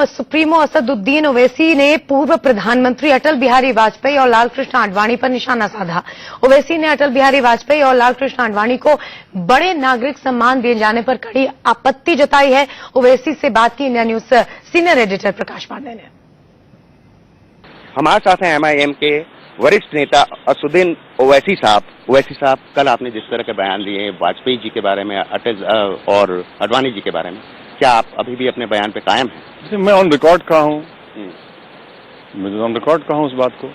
Supremo Asaduddin Owaisi ने पूर्व प्रधानमंत्री अटल बिहारी वाजपेयी और लालकृष्ण आडवाणी पर निशाना साधा। ओवैसी ने अटल बिहारी वाजपेयी और लालकृष्ण आडवाणी को बड़े नागरिक सम्मान दिए जाने पर कड़ी आपत्ति जताई है। ओवैसी से बात की इंडिया न्यूज सीनियर एडिटर प्रकाश पांडे ने। हमारे साथ हैं MIM के वरिष्ठ नेता असदुद्दीन ओवैसी साहब। ओवैसी साहब, कल आपने जिस तरह के बयान दिए वाजपेयी जी के बारे में, अटल और आडवाणी जी के बारे में, क्या आप अभी भी अपने बयान पे कायम हैं? मैं ऑन रिकॉर्ड कहा हूँ, मैं ऑन रिकॉर्ड कहा हूँ उस बात को।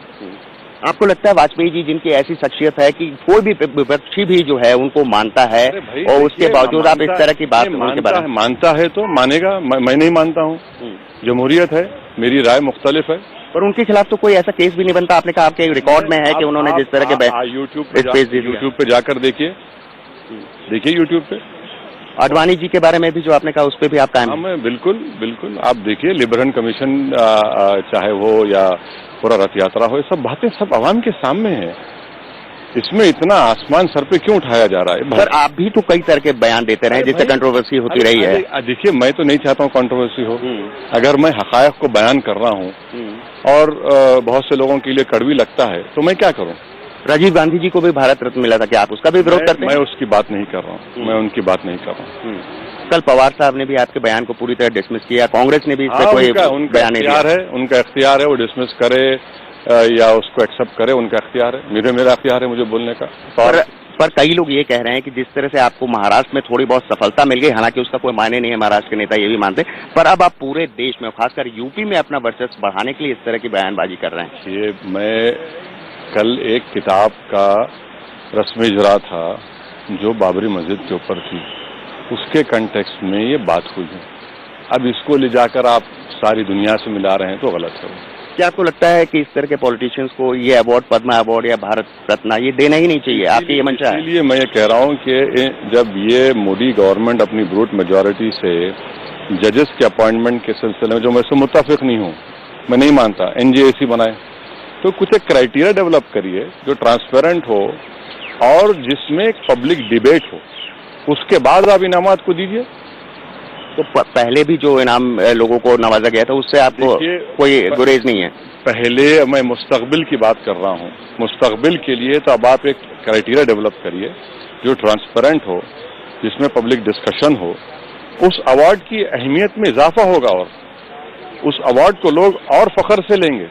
आपको लगता है वाजपेयी जी जिनकी ऐसी शख्सियत है कि कोई भी विपक्षी भी जो है उनको मानता है और उसके बावजूद आप इस तरह की बात उनके बारे में? मानता है तो मानेगा, मैं नहीं मानता हूँ। जमहूरियत है, मेरी राय मुख्तलिफ है। पर उनके खिलाफ तो कोई ऐसा केस भी नहीं बनता। आपने कहा आपके रिकॉर्ड में है कि उन्होंने जिस तरह के यूट्यूब पे जाकर देखिए यूट्यूब पे आडवाणी जी के बारे में भी जो आपने कहा उस पर भी आप कायम हैं? मैं बिल्कुल आप देखिए, लिबरल कमीशन चाहे वो या पूरा रथ यात्रा हो, ये सब बातें सब आवाम के सामने है। इसमें इतना आसमान सर पे क्यों उठाया जा रहा है? सर, आप भी तो कई तरह के बयान देते रहे जिससे कंट्रोवर्सी होती रही है। देखिए, मैं तो नहीं चाहता हूँ कंट्रोवर्सी हो। अगर मैं हकायक को बयान कर रहा हूँ और बहुत से लोगों के लिए कड़वी लगता है तो मैं क्या करूँ? राजीव गांधी जी को भी भारत रत्न मिला था, क्या आप उसका भी विरोध करते हैं? मैं उसकी बात नहीं कर रहा हूँ, मैं उनकी बात नहीं कर रहा हूँ। कल पवार साहब ने भी आपके बयान को पूरी तरह डिसमिस किया, कांग्रेस ने भी इससे कोई बयान नहीं दिया। उनका इख्तियार है, वो डिसमिस करे या उसको एक्सेप्ट करे, उनका इख्तियार है। मेरा इख्तियार है मुझे बोलने का। पर कई लोग ये कह रहे हैं कि जिस तरह से आपको महाराष्ट्र में थोड़ी बहुत सफलता मिल गई, हालांकि उसका कोई मायने नहीं है, महाराष्ट्र के नेता ये भी मानते, पर अब आप पूरे देश में, खासकर यूपी में अपना वर्चस्व बढ़ाने के लिए इस तरह की बयानबाजी कर रहे हैं। ये मैं कल एक किताब का रस्म इजरा था जो बाबरी मस्जिद के ऊपर थी, उसके कंटेक्स्ट में ये बात हुई है। अब इसको ले जाकर आप सारी दुनिया से मिला रहे हैं तो गलत है। क्या आपको लगता है कि इस तरह के पॉलिटिशियंस को ये अवार्ड, पद्मा अवार्ड या भारत रत्न, ये देना ही नहीं चाहिए? आपकी ये मंशा है? इसलिए मैं ये कह रहा हूँ कि जब ये मोदी गवर्नमेंट अपनी ब्रूट मेजोरिटी से जजेस के अपॉइंटमेंट के सिलसिले में, जो मैं इससे मुत्ताफिक नहीं हूँ, मैं नहीं मानता NJAC बनाए, तो कुछ एक क्राइटेरिया डेवलप करिए जो ट्रांसपेरेंट हो और जिसमें एक पब्लिक डिबेट हो, उसके बाद आप इनामात को दीजिए। तो पहले भी जो इनाम लोगों को नवाजा गया था उससे आपको कोई गुरेज नहीं है? पहले मैं मुस्तकबिल की बात कर रहा हूँ। मुस्तकबिल के लिए तो अब आप एक क्राइटेरिया डेवलप करिए जो ट्रांसपेरेंट हो, जिसमें पब्लिक डिस्कशन हो। उस अवार्ड की अहमियत में इजाफा होगा और उस अवार्ड को लोग और फख्र से लेंगे,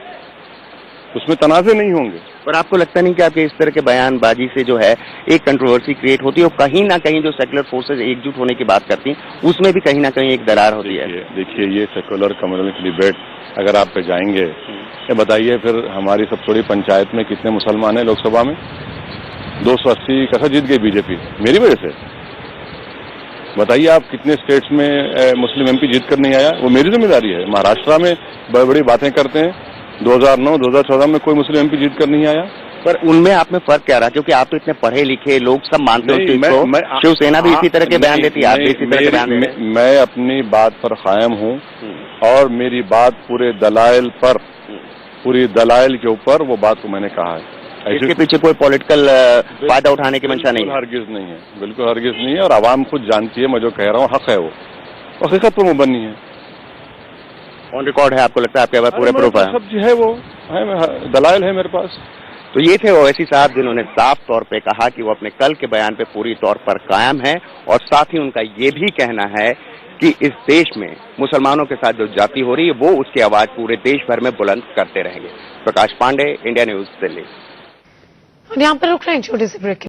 उसमें तनाज़े नहीं होंगे। पर आपको लगता नहीं कि आपके इस तरह के बयानबाजी से जो है एक कंट्रोवर्सी क्रिएट होती है और कहीं ना कहीं जो सेक्युलर फोर्सेज एकजुट होने की बात करती हैं उसमें भी कहीं ना कहीं एक दरार होती है? देखिए, ये सेक्युलर कम्युनल डिबेट अगर आप पे जाएंगे, ये बताइए फिर हमारी सब थोड़ी पंचायत में कितने मुसलमान हैं? लोकसभा में 280 कैसा जीत गई बीजेपी? मेरी वजह से। बताइए आप कितने स्टेट्स में मुस्लिम MP जीत कर नहीं आया? वो मेरी जिम्मेदारी है। महाराष्ट्र में बड़ी बड़ी बातें करते हैं, 2009, 2014 में कोई मुस्लिम MP जीत कर नहीं आया। पर उनमें आप में फर्क क्या रहा? क्योंकि आप तो इतने पढ़े लिखे लोग, सब मानते हो इसको। शिवसेना भी इसी तरह के बयान देती है, आप भी इसी तरह के बयान देते हैं। मैं अपनी बात पर कायम हूँ और मेरी बात पूरे दलाइल पर, पूरी दलाइल के ऊपर वो बात को मैंने कहा है। इसके पीछे कोई पॉलिटिकल फायदा उठाने की मंशा नहीं है? हरगिज नहीं है, बिल्कुल हरगिज नहीं है। और आवाम खुद जानती है मैं जो कह रहा हूँ हक है, वो हकीकत पर मुबन्नी है। ऑन रिकॉर्ड है, आपको लगता है आपके पास पूरे प्रूफ है? सब जो है वो है, दलाइल है मेरे पास। तो ये थे ओवैसी साहब जिन्होंने साफ तौर पे कहा कि वो अपने कल के बयान पे पूरी तौर पर कायम है और साथ ही उनका ये भी कहना है कि इस देश में मुसलमानों के साथ जो जाति हो रही है वो उसकी आवाज पूरे देश भर में बुलंद करते रहेंगे। प्रकाश पांडे, इंडिया न्यूज, दिल्ली। यहाँ पर रुक रहे हैं छोटे से ब्रेक।